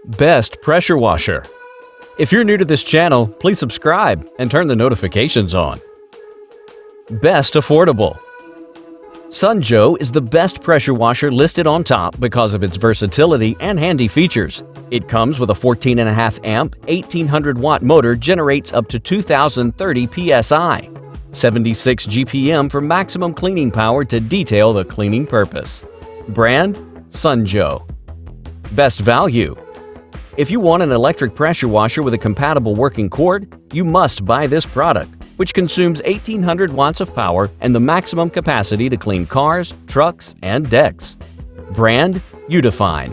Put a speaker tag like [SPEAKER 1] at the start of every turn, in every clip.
[SPEAKER 1] Best pressure washer. If you're new to this channel, please subscribe and turn the notifications on. Best affordable. Sunjoe is the best pressure washer listed on top because of its versatility and handy features. It comes with a 14.5 amp, 1800 watt motor, generates up to 2030 psi, 76 GPM for maximum cleaning power to detail the cleaning purpose. Brand: Sunjoe. Best value. If you want an electric pressure washer with a compatible working cord, you must buy this product, which consumes 1800 watts of power and the maximum capacity to clean cars, trucks, and decks. Brand: Udefine.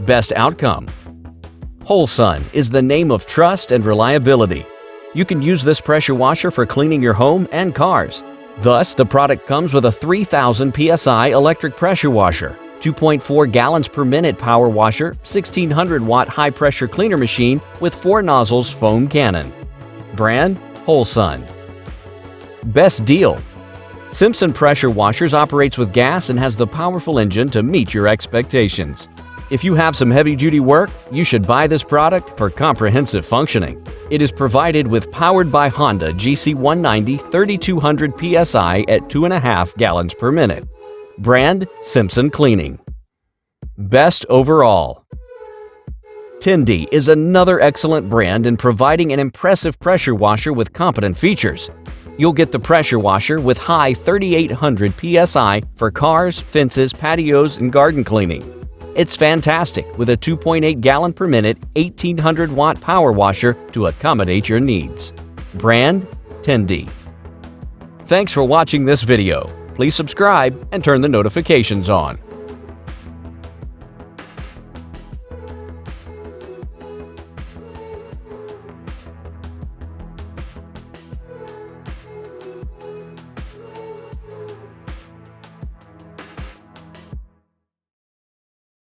[SPEAKER 1] Best outcome. Wholesun is the name of trust and reliability. You can use this pressure washer for cleaning your home and cars. Thus, the product comes with a 3000 psi electric pressure washer, 2.4 gallons per minute power washer, 1600 watt high pressure cleaner machine with 4 nozzles foam cannon. Brand: Wholesun. Best deal. Simpson Pressure Washers operates with gas and has the powerful engine to meet your expectations. If you have some heavy-duty work, you should buy this product for comprehensive functioning. It is provided with powered by Honda GC190 3200 psi at 2.5 gallons per minute. Brand: Simpson Cleaning. Best overall. Tindy is another excellent brand in providing an impressive pressure washer with competent features. You'll get the pressure washer with high 3800 psi for cars, fences, patios, and garden cleaning. It's fantastic with a 2.8 gallon per minute, 1800 watt power washer to accommodate your needs. Brand: Tindy. Thanks for watching this video. Please subscribe and turn the notifications on.